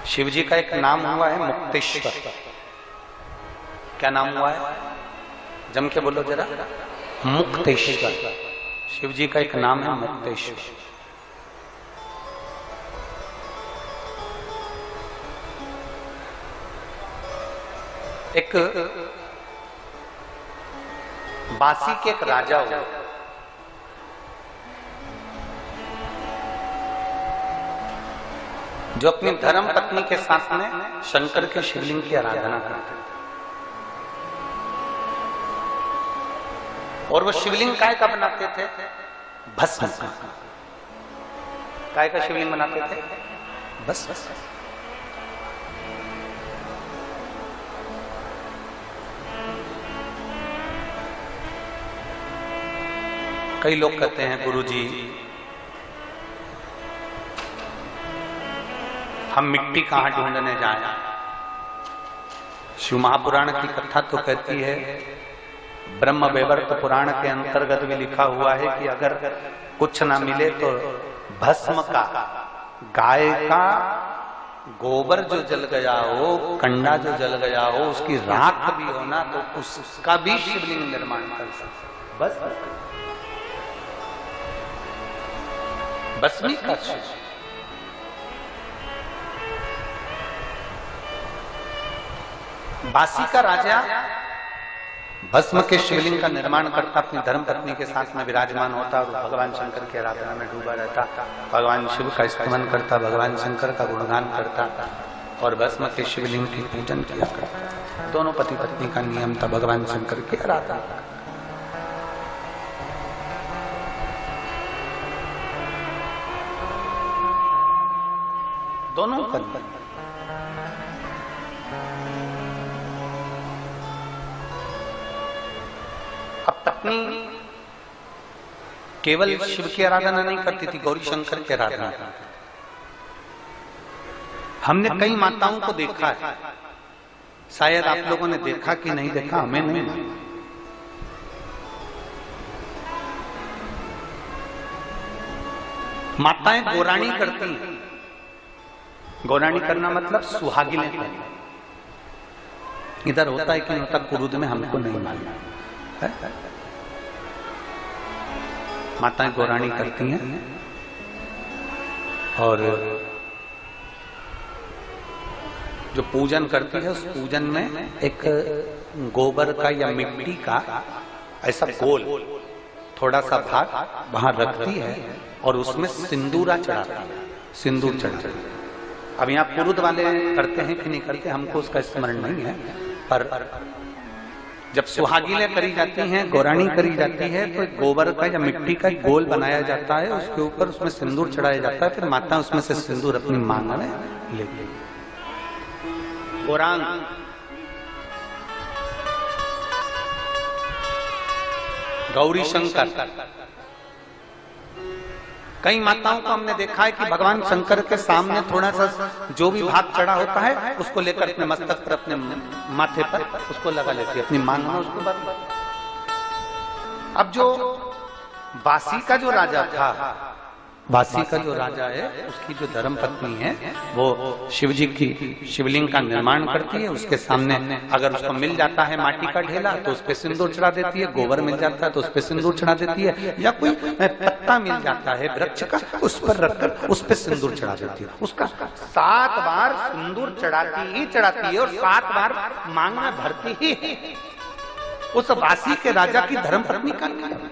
शिव जी का एक नाम हुआ है मुक्तेश्वर। क्या नाम हुआ है? जम के बोलो जरा। मुक्तेश्वर। शिव जी का एक नाम है मुक्तेश्वर। एक बासी के एक राजा हुए, जो अपनी धर्म पत्नी के साथ में शंकर के शिवलिंग की आराधना करते थे। और वो शिवलिंग काय का बनाते थे? भस्म का। काय का शिवलिंग बनाते थे? भस्म। कई लोग कहते हैं गुरुजी हम मिट्टी कहां ढूंढने जाएं? शिव महापुराण की कथा तो कहती है, ब्रह्म वैवर्त पुराण के अंतर्गत भी लिखा हुआ है कि अगर कुछ ना मिले तो भस्म का, गाय का गोबर जो जल गया हो, कंडा जो जल गया हो, उसकी राख भी हो ना तो उसका भी शिवलिंग निर्माण कर सकते। बस भस्मी का शिव। बासी का राजा भस्म के शिवलिंग का निर्माण करता, अपनी धर्म पत्नी के साथ में विराजमान होता और भगवान शंकर की आराधना में डूबा रहता, भगवान शिव का स्तमन करता, भगवान शंकर का गुणगान करता और भस्म के शिवलिंग की पूजन किया करता। दोनों पति पत्नी का नियम था भगवान शंकर की आराधना। दोनों पत्नी। अब पत्नी केवल शिव की आराधना नहीं करती थी, गौरी शंकर की आराधना करती थी। हमने कई माताओं को देखा है, शायद आप लोगों ने देखा कि नहीं देखा, हमें नहीं। माताएं गोराणी करती हैं। गौराणी करना मतलब सुहागिने करना। इधर होता है कि नहीं होता कुरुद में हमको नहीं मालूम है। माताएं गौराणी करती हैं और जो पूजन करती है उस पूजन में एक गोबर का या मिट्टी का ऐसा गोल थोड़ा सा भाग वहां रखती है और उसमें सिंदूरा चढ़ाती है। सिंदूर चढ़ाती है। अब यहाँ पुरुद वाले करते हैं कि नहीं करते हमको उसका स्मरण नहीं है, पर जब सुहागिनें करी जाती हैं, गौराणी करी जाती है, तो गोबर का या मिट्टी का एक गोल बनाया जाता है, उसके ऊपर उसमें सिंदूर चढ़ाया जाता है, फिर माता उसमें से सिंदूर अपनी मांग में लेती है। गौरांग गौरी शंकर। कई माताओं को हमने देखा है कि भगवान शंकर के सामने थोड़ा सा जो भी भाग चढ़ा होता है उसको लेकर अपने मस्तक पर, अपने माथे पर उसको लगा लेती है, अपनी मांग में उसको बात। अब जो बासी का जो राजा था, बासी का जो राजा है, उसकी जो धर्म पत्नी है वो शिव जी की शिवलिंग का निर्माण करती है। उसके सामने अगर उसको मिल जाता है माटी का ढेला तो उस पे सिंदूर चढ़ा देती है, गोबर मिल जाता है तो उस पे सिंदूर चढ़ा देती है, या कोई पत्ता मिल जाता है वृक्ष का उस पर रखकर उस पे सिंदूर चढ़ा देती है। उसका 7 बार सिंदूर चढ़ाती है और 7 बार मांग में भरती ही है। उस बासी के राजा की धर्म पत्नी का नियम।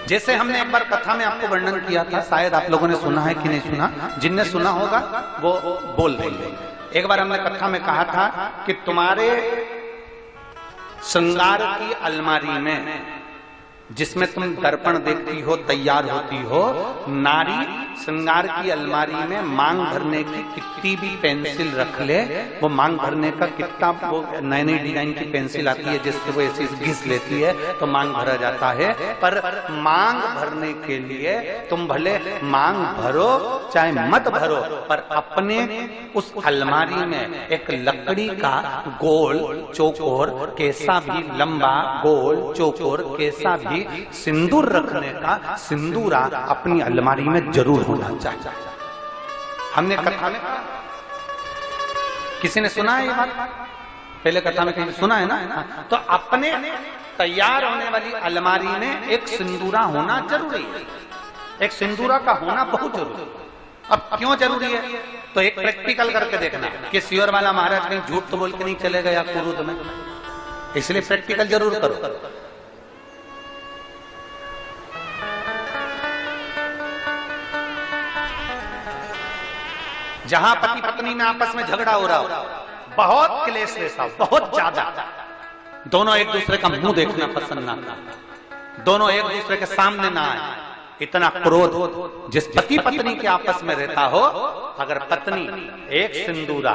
जैसे हमने एक बार कथा में आपको वर्णन किया था, शायद आप लोगों ने सुना है कि नहीं सुना, जिनने सुना होगा वो बोल देंगे। एक बार हमने कथा में कहा था कि तुम्हारे श्रृंगार की अलमारी में जिसमें तुम दर्पण देखती हो, तैयार होती हो, नारी श्रृंगार की अलमारी में मांग भरने की कितनी भी पेंसिल रख ले, वो मांग भरने का कितना वो नई नई डिजाइन की पेंसिल आती है जिससे वो ऐसी घिस लेती है तो मांग भरा जाता है। पर मांग भरने के लिए तुम भले मांग भरो चाहे मत भरो, पर अपने उस अलमारी में एक लकड़ी का गोल चौकोर कैसा भी लंबा गोल चौकोर कैसा भी सिंदूर रखने का सिंदूरा अपनी अलमारी में जरूर होना चाहिए। हमने कथा में किसी ने सुना है ये बात, पहले कथा में कहीं सुना है ना, तो अपने तैयार होने वाली अलमारी में एक सिंदूरा होना जरूरी है, एक सिंदूरा का होना बहुत जरूरी है। अब क्यों जरूरी है तो एक प्रैक्टिकल करके देखना कि सियोर वाला महाराज कहीं झूठ तो बोल के नहीं चले गया कुरुद में, इसलिए प्रैक्टिकल जरूर करो। जहां पति पत्नी में आपस में झगड़ा हो रहा हो, बहुत क्लेश रहता, बहुत ज्यादा, दोनों एक दूसरे का मुंह देखना पसंद ना करते, दोनों एक दूसरे के सामने ना आए, इतना क्रोध जिस पति पत्नी के आपस में रहता हो, अगर पत्नी एक सिंदूरा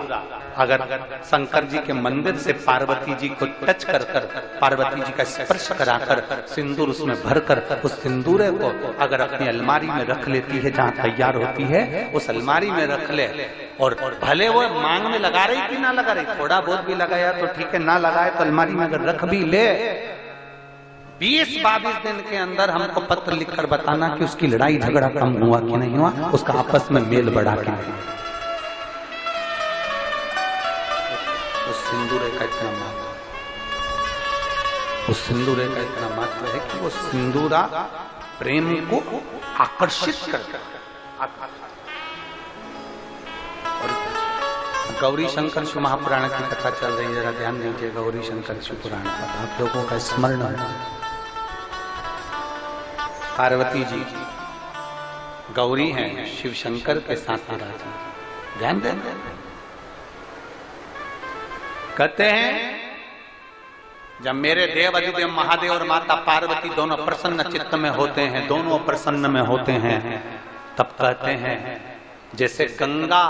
अगर शंकर जी के मंदिर से पार्वती जी को टच कर कर पार्वती जी का स्पर्श कराकर सिंदूर उसमें भरकर उस सिंदूरे को अगर अपनी अलमारी में रख लेती है जहां तैयार होती है, उस अलमारी में रख ले, और भले वो मांग में लगा रही कि ना लगा रही, थोड़ा बहुत भी लगाया तो ठीक है, ना लगाए तो अलमारी में अगर रख भी ले, 20-22 दिन के अंदर हमको पत्र लिखकर बताना कि उसकी लड़ाई झगड़ा कम हुआ कि नहीं हुआ, उसका आपस में मेल बढ़ा कि नहीं। उस सिंदूरे का इतना महत्व, उस सिंदूरे का इतना महत्व है कि वो सिंदूरा प्रेम को आकर्षित करता है। और गौरी शंकर शिव महापुराण की कथा चल रही है, जरा ध्यान दीजिए गौरी शंकर शिव पुराण का, आप लोगों का स्मरण है। पार्वती जी गौरी हैं, शिव शंकर के साथ विराजमान, ध्यान दें। कहते हैं जब मेरे देव अधिदेव महादेव और माता पार्वती दोनों प्रसन्न चित्त में होते हैं, दोनों प्रसन्न में होते हैं, तब कहते हैं जैसे गंगा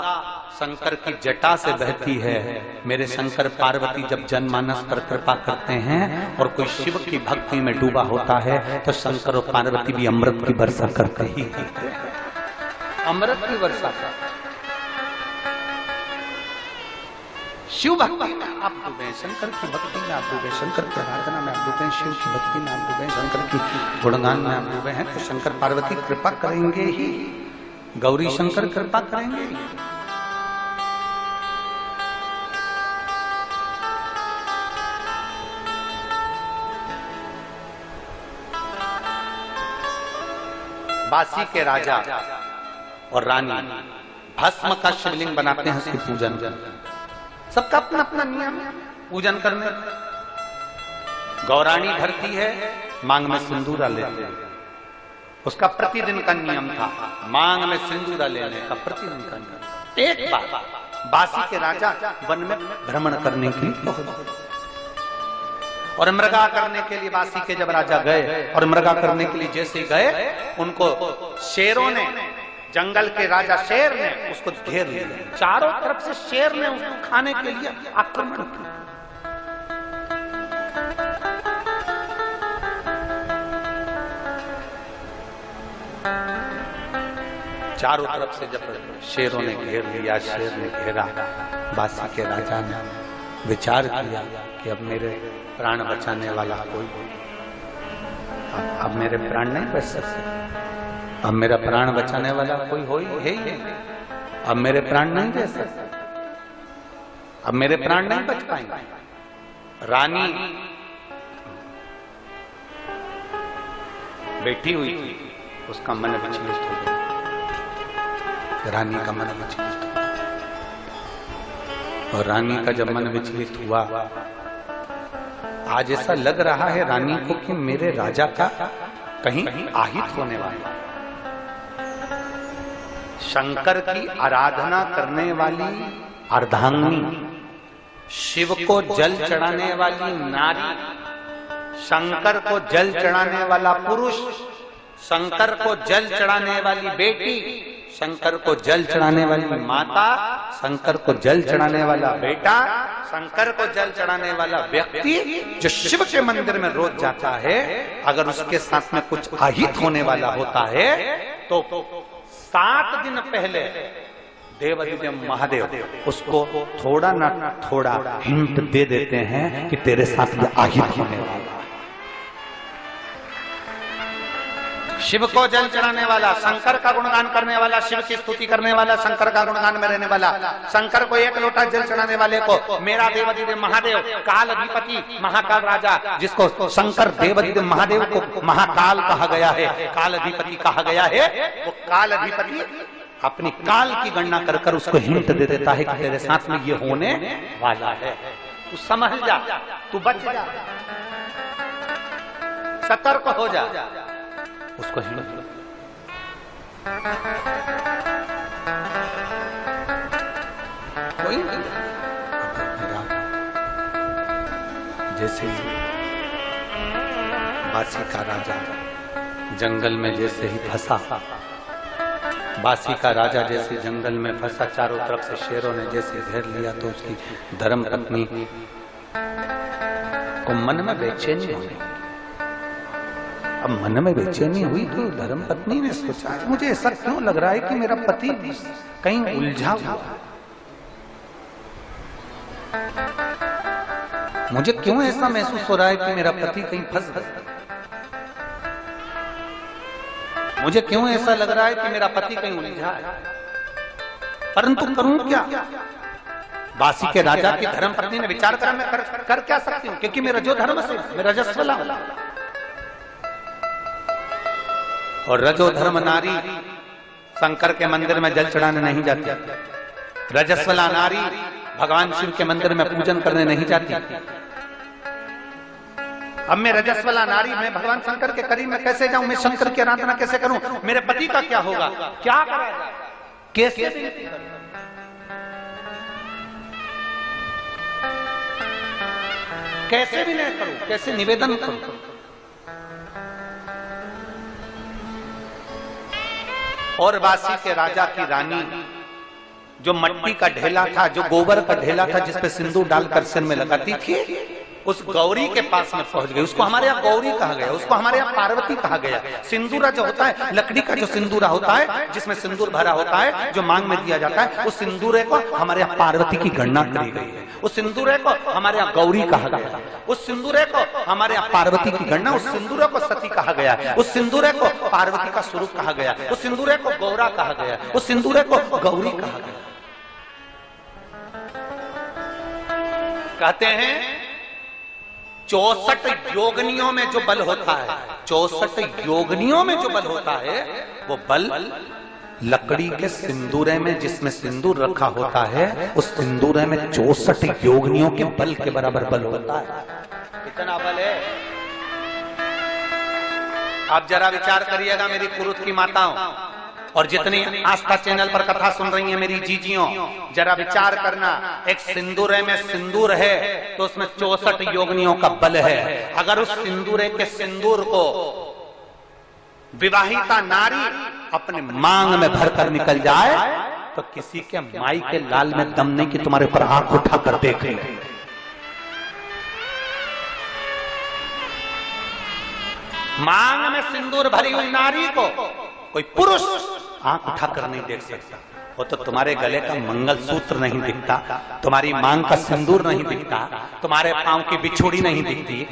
शंकर की जटा से बहती है, मेरे शंकर पार्वती जब जनमानस पर कृपा करते हैं और कोई शिव की भक्ति में डूबा होता है तो शंकर और पार्वती भी अमृत की वर्षा करते ही करते हैं, अमृत की वर्षा करते। शिव भक्ति में आप डूबे, शंकर की भक्ति में आप डूबे, शंकर की आराधना में आप डूबे, शिव की भक्ति में आप डूबे, शंकर की गुणगान में आप डूबे हैं, तो शंकर पार्वती कृपा करेंगे ही, गौरी शंकर कृपा करेंगे ही। बासी के राजा और रानी भस्म का शिवलिंग बनाते हैं, उसकी पूजन, सबका अपना अपना नियम पूजन करने। गौराणी भरती है, मांग में सिंदूरा लेते हैं, उसका प्रतिदिन का नियम था, मांग में सिंदूरा लेने का प्रतिदिन का नियम। एक बार बासी के राजा वन में भ्रमण करने के लिए और मृगा करने के लिए बासी के जब राजा गए और मृगा करने के लिए जैसे ही गए, उनको शेरों ने, जंगल के राजा शेर ने उसको घेर लिया, चारों तरफ से शेर ने उसको खाने के लिए आक्रमण किया। चारों तरफ से जब शेरों ने घेर लिया, शेर ने घेरा, बासी के राजा ने विचार किया कि अब मेरे प्राण बचाने वाला कोई, अब मेरे प्राण नहीं बच सकते, अब मेरा प्राण बचाने वाला कोई हो ही नहीं, अब मेरे प्राण नहीं दे सकते, अब मेरे प्राण नहीं बच पाएंगे। रानी बैठी हुई थी, उसका मन विचलित हो गया, रानी का मन विचलित हुआ, और रानी का जब मन विचलित हुआ, आज ऐसा लग रहा है रानी को कि मेरे राजा का कहीं आहित होने वाला। शंकर की आराधना करने वाली अर्धांगिनी, शिव को जल चढ़ाने वाली नारी, शंकर को जल चढ़ाने वाला पुरुष, शंकर को जल चढ़ाने वाली बेटी, शंकर को जल चढ़ाने वाली माता, शंकर को जल चढ़ाने वाला बेटा, शंकर को जल चढ़ाने वाला व्यक्ति जो शिव के मंदिर में रोज जाता है, अगर उसके साथ में कुछ आहित होने वाला होता है तो 7 दिन पहले देवाधिदेव महादेव उसको थोड़ा ना थोड़ा हिंट दे देते हैं कि तेरे साथ में आहित होने वाला। शिव को जल चढ़ाने वाला, शंकर का गुणगान करने वाला, शिव की स्तुति करने वाला, शंकर का गुणगान में रहने वाला, शंकर को 1 लोटा जल चढ़ाने वाले को मेरा देवाधिदेव महादेव, काल अधिपति महाकाल राजा, जिसको शंकर देवाधिदेव महादेव को महाकाल कहा गया है, काल अधिपति कहा गया है, वो काल अधिपति अपनी काल की गणना कर कर उसको हिंट दे देता है कि तेरे साथ में ये होने वाला है, तू समझ जा, तू बच जा, सतर्क हो जा, उसको हिंट। कोई जैसे बासी का राजा जंगल में जैसे ही फंसा, बासी का राजा जैसे जंगल में फंसा, चारों तरफ से शेरों ने जैसे घेर लिया, तो उसकी धर्म पत्नी को मन में बेचैनी हुई। अब मन में बेचैनी हुई तो धर्म पत्नी ने सोचा, मुझे ऐसा क्यों लग रहा है कि मेरा पति कहीं उलझा हुआ, मुझे क्यों ऐसा महसूस हो रहा है कि मेरा पति कहीं फंस गया, मुझे क्यों ऐसा लग रहा है कि मेरा पति कहीं उलझा है, परंतु करूं क्या? बासी के राजा की धर्म पत्नी ने विचार करा, मैं कर क्या सकती हूं, क्योंकि मेरा जो धर्म है मैं रजस्वला हूं, और रजो धर्म नारी शंकर के मंदिर में जल चढ़ाने नहीं जाती, रजस्वला नारी भगवान शिव के मंदिर में पूजन करने नहीं जाती। अब मैं रजस्वला नारी, मैं भगवान शंकर के करीब में कैसे जाऊं, मैं शंकर की आराधना कैसे करूं, मेरे पति का क्या होगा, क्या करा जाए, कैसे कैसे भी नहीं करूं, कैसे निवेदन करूं। और बासी के राजा की रानी जो मट्टी का ढेला था, जो गोबर का ढेला था, जिसपे सिंदूर डालकर सिर में लगाती थी, उस गौरी के पास में पहुंच गई। उसको हमारे यहाँ गौरी कहा गया, उसको हमारे यहाँ पार्वती कहा गया। सिंदूरा जो होता है, लकड़ी का जो सिंदूरा होता है, जिसमें सिंदूर भरा होता है, जो मांग में दिया जाता है, उस सिंदूरे को हमारे यहाँ पार्वती की गणना करी गई है। उस सिंदूरे को हमारे यहाँ गौरी कहा गया, उस सिंदूरे को हमारे यहाँ पार्वती की गणना, उस सिंदूरे को सती कहा गया, उस सिंदूरे को पार्वती का स्वरूप कहा गया, उस सिंदूरे को गौरा कहा गया, उस सिंदूरे को गौरी कहा गया। कहते हैं 64 योगनियों में जो बल होता है, 64 योगनियों में जो बल होता है, वो बल लकड़ी के सिंदूरे में, जिसमें सिंदूर रखा होता है, उस सिंदूरे में 64 योगनियों के बल के बराबर बल होता है। कितना बल है आप जरा विचार करिएगा मेरी कुरुत की माताओं, और जितनी आस्था चैनल पर कथा सुन रही है मेरी जीजियों, जरा विचार करना, एक सिंदूरे में सिंदूर है तो उसमें 64 योगनियों का बल है। अगर उस सिंदूरे के सिंदूर को विवाहिता नारी अपने मांग में भरकर निकल जाए तो किसी के माई के लाल में दम नहीं कि तुम्हारे ऊपर आंख उठाकर देख ले। मांग में सिंदूर भरी हुई नारी को कोई पुरुष आंख उठाकर नहीं देख सकता। वो तो तुम्हारे गले का मंगलसूत्र नहीं दिखता, तुम्हारी मांग का सिंदूर नहीं दिखता, तुम्हारे पांव की बिछुड़ी नहीं दिखती,